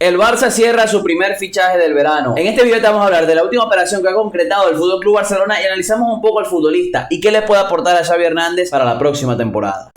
El Barça cierra su primer fichaje del verano. En este video te vamos a hablar de la última operación que ha concretado el FC Barcelona y analizamos un poco al futbolista y qué le puede aportar a Xavi Hernández para la próxima temporada.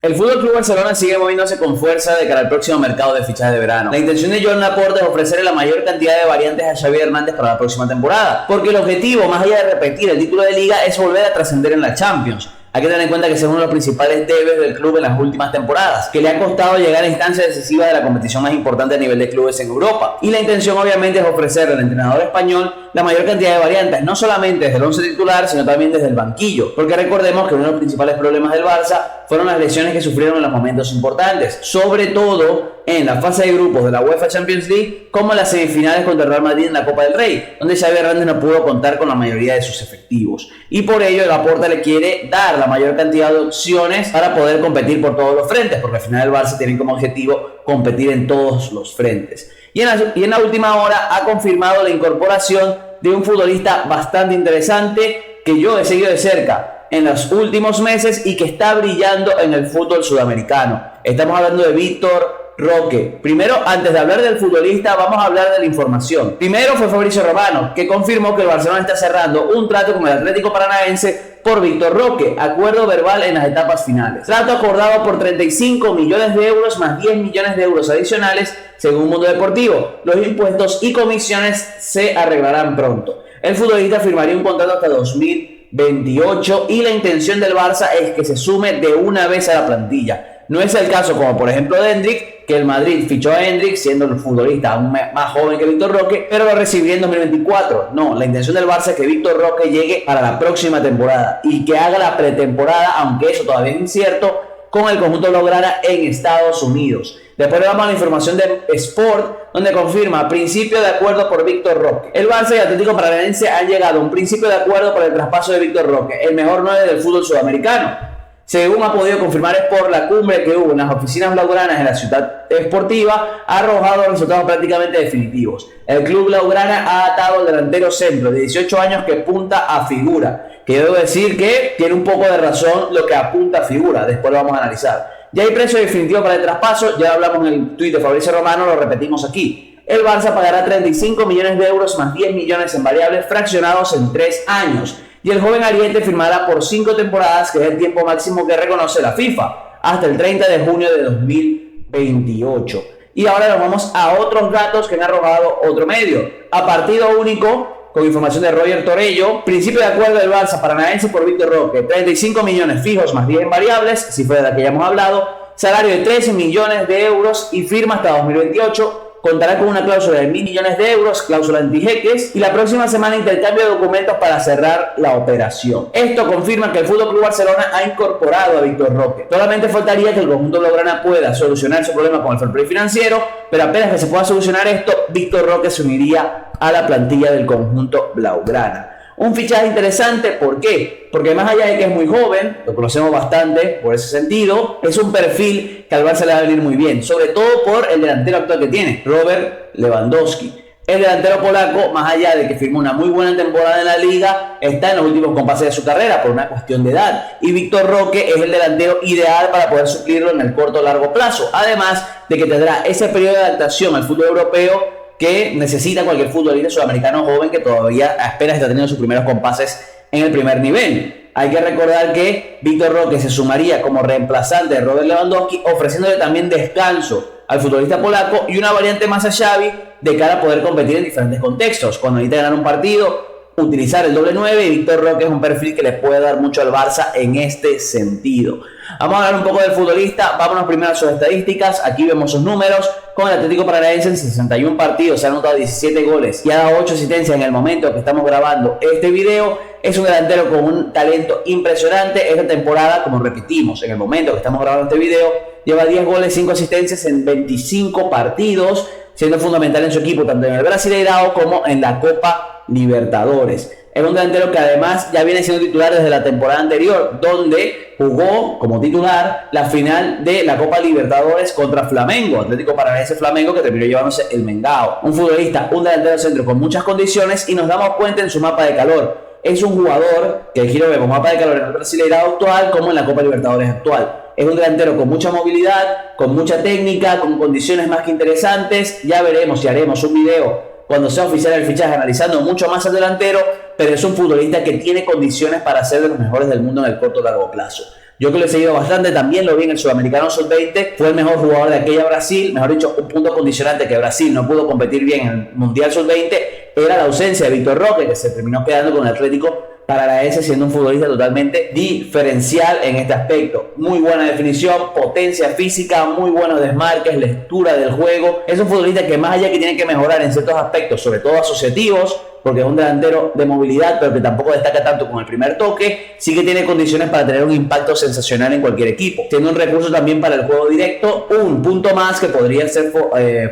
El FC Barcelona sigue moviéndose con fuerza de cara al próximo mercado de fichajes de verano. La intención de Joan Laporta es ofrecerle la mayor cantidad de variantes a Xavi Hernández para la próxima temporada, porque el objetivo, más allá de repetir el título de liga, es volver a trascender en la Champions. Hay que tener en cuenta que es uno de los principales debes del club en las últimas temporadas, que le ha costado llegar a instancias decisivas de la competición más importante a nivel de clubes en Europa. Y la intención obviamente es ofrecerle al entrenador español la mayor cantidad de variantes, no solamente desde el 11 titular, sino también desde el banquillo. Porque recordemos que uno de los principales problemas del Barça fueron las lesiones que sufrieron en los momentos importantes, sobre todo en la fase de grupos de la UEFA Champions League, como en las semifinales contra el Real Madrid en la Copa del Rey, donde Xavi Hernández no pudo contar con la mayoría de sus efectivos. Y por ello Laporta le quiere dar la mayor cantidad de opciones para poder competir por todos los frentes, porque al final el Barça tiene como objetivo competir en todos los frentes. Y en la última hora ha confirmado la incorporación de un futbolista bastante interesante que yo he seguido de cerca en los últimos meses y que está brillando en el fútbol sudamericano. Estamos hablando de Víctor Roque. Primero, antes de hablar del futbolista, vamos a hablar de la información. Primero fue Fabrizio Romano, que confirmó que el Barcelona está cerrando un trato con el Atlético Paranaense por Víctor Roque, acuerdo verbal en las etapas finales. Trato acordado por 35 millones de euros más 10 millones de euros adicionales, según Mundo Deportivo. Los impuestos y comisiones se arreglarán pronto. El futbolista firmaría un contrato hasta 2028 y la intención del Barça es que se sume de una vez a la plantilla. No es el caso como por ejemplo de Endrick, que el Madrid fichó a Endrick siendo el futbolista aún más joven que Víctor Roque, pero lo recibiría en 2024. No, la intención del Barça es que Víctor Roque llegue para la próxima temporada y que haga la pretemporada, aunque eso todavía es incierto, con el conjunto blaugrana en Estados Unidos. Después vamos a la información de Sport, donde confirma principio de acuerdo por Víctor Roque. El Barça y Atlético Paranaense han llegado a un principio de acuerdo por el traspaso de Víctor Roque, el mejor 9 del fútbol sudamericano. Según ha podido confirmar Sport, la cumbre que hubo en las oficinas blaugranas en la ciudad esportiva ha arrojado resultados prácticamente definitivos. El club blaugrana ha atado al delantero centro de 18 años que apunta a figura, que yo debo decir que tiene un poco de razón lo que apunta a figura, después lo vamos a analizar. Ya hay precio definitivo para el traspaso, ya hablamos en el tuit de Fabrizio Romano, lo repetimos aquí. El Barça pagará 35 millones de euros más 10 millones en variables fraccionados en 3 años. Y el joven ariete firmará por 5 temporadas, que es el tiempo máximo que reconoce la FIFA, hasta el 30 de junio de 2028. Y ahora nos vamos a otros datos que han arrojado otro medio. A partido único, con información de Roger Torello, principio de acuerdo del Barça Paranaense por Víctor Roque, 35 millones fijos más 10 en variables, cifra de la que ya hemos hablado, salario de 13 millones de euros y firma hasta 2028. Contará con una cláusula de 1.000 millones de euros, cláusula antijeques, y la próxima semana intercambio de documentos para cerrar la operación. Esto confirma que el FC Barcelona ha incorporado a Víctor Roque. Solamente faltaría que el conjunto blaugrana pueda solucionar su problema con el fair play financiero, pero apenas que se pueda solucionar esto, Víctor Roque se uniría a la plantilla del conjunto blaugrana. Un fichaje interesante, ¿por qué? Porque más allá de que es muy joven, lo conocemos bastante por ese sentido, es un perfil que al Barça le va a venir muy bien, sobre todo por el delantero actual que tiene, Robert Lewandowski. El delantero polaco, más allá de que firmó una muy buena temporada en la liga, está en los últimos compases de su carrera por una cuestión de edad. Y Víctor Roque es el delantero ideal para poder suplirlo en el corto o largo plazo. Además de que tendrá ese periodo de adaptación al fútbol europeo que necesita cualquier futbolista sudamericano joven que todavía apenas está teniendo sus primeros compases en el primer nivel. Hay que recordar que Víctor Roque se sumaría como reemplazante de Robert Lewandowski, ofreciéndole también descanso al futbolista polaco y una variante más a Xavi de cara a poder competir en diferentes contextos. Cuando necesita ganar un partido, utilizar el doble 9, y Víctor Roque es un perfil que le puede dar mucho al Barça en este sentido. Vamos a hablar un poco del futbolista, vámonos primero a sus estadísticas. Aquí vemos sus números. Con el Atlético Paranaense en 61 partidos se han anotado 17 goles y ha dado 8 asistencias en el momento que estamos grabando este video. Es un delantero con un talento impresionante. Esta temporada, como repetimos, en el momento que estamos grabando este video, lleva 10 goles, 5 asistencias en 25 partidos, siendo fundamental en su equipo tanto en el Brasileirao como en la Copa Libertadores. Es un delantero que además ya viene siendo titular desde la temporada anterior, donde jugó como titular la final de la Copa Libertadores contra Flamengo, Atlético Paranaense Flamengo, que terminó llevándose el Mengao. Un futbolista, un delantero centro con muchas condiciones, y nos damos cuenta en su mapa de calor. es un jugador que aquí lo vemos, mapa de Campeonato Brasileirao actual como en la Copa Libertadores actual. Es un delantero con mucha movilidad, con mucha técnica, con condiciones más que interesantes. Ya veremos y haremos un video cuando sea oficial el fichaje analizando mucho más al delantero, pero es un futbolista que tiene condiciones para ser de los mejores del mundo en el corto y largo plazo. Yo que lo he seguido bastante, también lo vi en el Sudamericano Sub-20, fue el mejor jugador de aquella Brasil, mejor dicho, un punto condicionante que Brasil no pudo competir bien en el Mundial Sub-20 era la ausencia de Víctor Roque, que se terminó quedando con el Atlético Paranaense siendo un futbolista totalmente diferencial en este aspecto. Muy buena definición, potencia física, muy buenos desmarques, lectura del juego. Es un futbolista que más allá que tiene que mejorar en ciertos aspectos, sobre todo asociativos, porque es un delantero de movilidad, pero que tampoco destaca tanto con el primer toque, sí que tiene condiciones para tener un impacto sensacional en cualquier equipo. Tiene un recurso también para el juego directo, un punto más que podría ser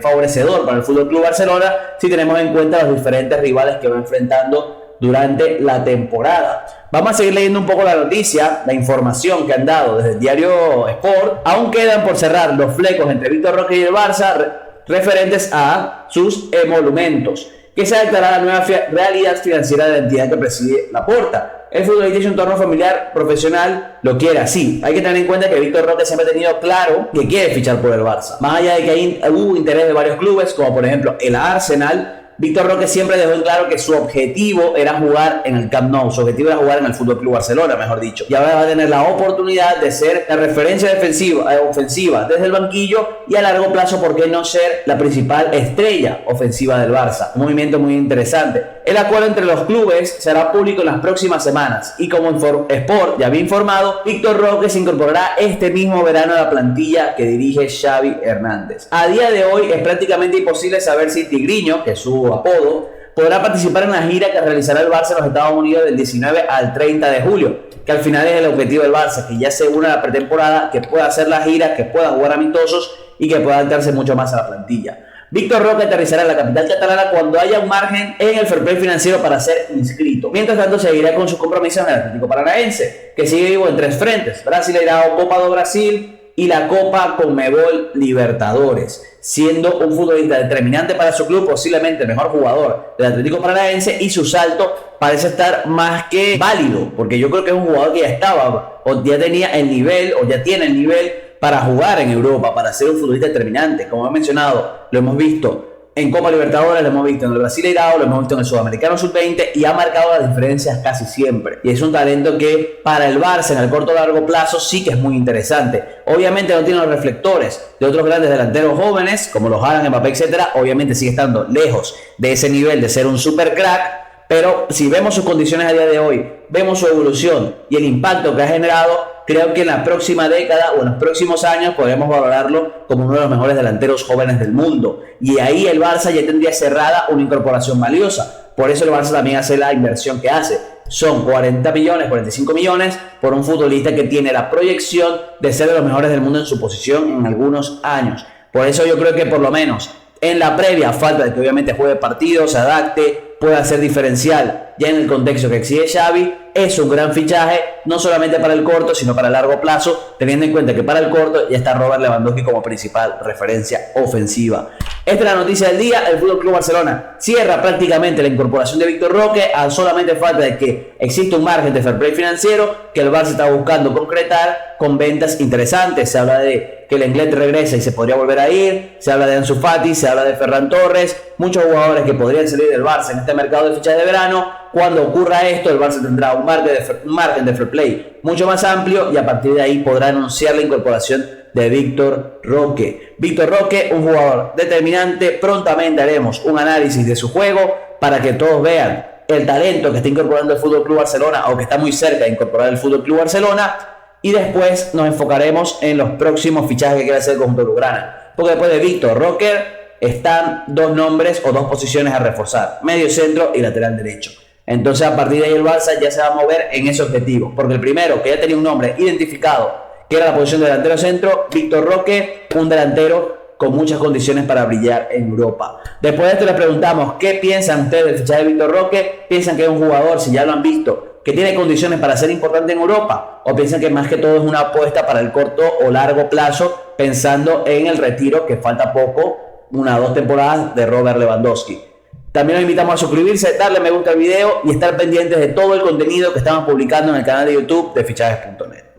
favorecedor para el FC Barcelona si tenemos en cuenta los diferentes rivales que va enfrentando durante la temporada. Vamos a seguir leyendo un poco la noticia, la información que han dado desde el diario Sport. Aún quedan por cerrar los flecos entre Víctor Roque y el Barça referentes a sus emolumentos, que se adaptará a la nueva realidad financiera de la entidad que preside Laporta. El futbolista y su entorno familiar profesional lo quiere así. Hay que tener en cuenta que Víctor Roque siempre ha tenido claro que quiere fichar por el Barça. Más allá de que hubo interés de varios clubes, como por ejemplo el Arsenal, Víctor Roque siempre dejó en claro que su objetivo era jugar en el Camp Nou, su objetivo era jugar en el FC Barcelona, mejor dicho. Y ahora va a tener la oportunidad de ser la referencia ofensiva desde el banquillo y a largo plazo, ¿por qué no ser la principal estrella ofensiva del Barça? Un movimiento muy interesante. El acuerdo entre los clubes será público en las próximas semanas y como Sport ya había informado, Víctor Roque se incorporará este mismo verano a la plantilla que dirige Xavi Hernández. A día de hoy es prácticamente imposible saber si Tigriño, que es su apodo, podrá participar en la gira que realizará el Barça en los Estados Unidos del 19 al 30 de julio, que al final es el objetivo del Barça, que ya se una a la pretemporada, que pueda hacer la gira, que pueda jugar amistosos y que pueda adaptarse mucho más a la plantilla. Víctor Roque aterrizará en la capital catalana cuando haya un margen en el fair play financiero para ser inscrito. Mientras tanto, seguirá con sus compromisos en el Atlético Paranaense, que sigue vivo en tres frentes: Brasileirao, Copa do Brasil y la Copa Conmebol Libertadores, siendo un futbolista determinante para su club, posiblemente el mejor jugador del Atlético Paranaense, y su salto parece estar más que válido, porque yo creo que es un jugador que ya estaba, o ya tenía el nivel, o ya tiene el nivel para jugar en Europa, para ser un futbolista determinante. Como he mencionado, lo hemos visto en Copa Libertadores, lo hemos visto en el Brasileirao, lo hemos visto en el Sudamericano Sub-20 y ha marcado las diferencias casi siempre. Y es un talento que para el Barça en el corto o largo plazo sí que es muy interesante. Obviamente no tiene los reflectores de otros grandes delanteros jóvenes como los Haaland, Mbappé, etcétera. Obviamente sigue estando lejos de ese nivel de ser un super crack, pero si vemos sus condiciones a día de hoy, vemos su evolución y el impacto que ha generado, creo que en la próxima década o en los próximos años podremos valorarlo como uno de los mejores delanteros jóvenes del mundo. Y ahí el Barça ya tendría cerrada una incorporación valiosa. Por eso el Barça también hace la inversión que hace. Son 40 millones, 45 millones por un futbolista que tiene la proyección de ser de los mejores del mundo en su posición en algunos años. Por eso yo creo que por lo menos en la previa, falta de que obviamente juegue partidos, se adapte, pueda ser diferencial ya en el contexto que exige Xavi, es un gran fichaje, no solamente para el corto, sino para el largo plazo, teniendo en cuenta que para el corto ya está Robert Lewandowski como principal referencia ofensiva. Esta es la noticia del día. El FC Barcelona cierra prácticamente la incorporación de Víctor Roque, a solamente falta de que exista un margen de fair play financiero que el Barça está buscando concretar con ventas interesantes. Se habla de que el Lenglet regresa y se podría volver a ir, se habla de Ansu Fati, se habla de Ferran Torres, muchos jugadores que podrían salir del Barça en este mercado de fichajes de verano. Cuando ocurra esto, el Barça tendrá un margen de fair play mucho más amplio y a partir de ahí podrá anunciar la incorporación de Víctor Roque. Víctor Roque, un jugador determinante. Prontamente haremos un análisis de su juego para que todos vean el talento que está incorporando el FC Barcelona o que está muy cerca de incorporar el FC Barcelona, y después nos enfocaremos en los próximos fichajes que quiere hacer el conjunto blaugrana, porque después de Víctor Roque están dos nombres o dos posiciones a reforzar: medio centro y lateral derecho. Entonces a partir de ahí el Barça ya se va a mover en ese objetivo, porque el primero, que ya tenía un nombre identificado, que era la posición de delantero centro, Víctor Roque, un delantero con muchas condiciones para brillar en Europa. Después de esto les preguntamos qué piensan ustedes del fichaje de Víctor Roque. ¿Piensan que es un jugador, si ya lo han visto, que tiene condiciones para ser importante en Europa? ¿O piensan que más que todo es una apuesta para el corto o largo plazo, pensando en el retiro, que falta poco, 1 o 2 temporadas, de Robert Lewandowski? También los invitamos a suscribirse, darle me gusta al video y estar pendientes de todo el contenido que estamos publicando en el canal de YouTube de fichajes.net.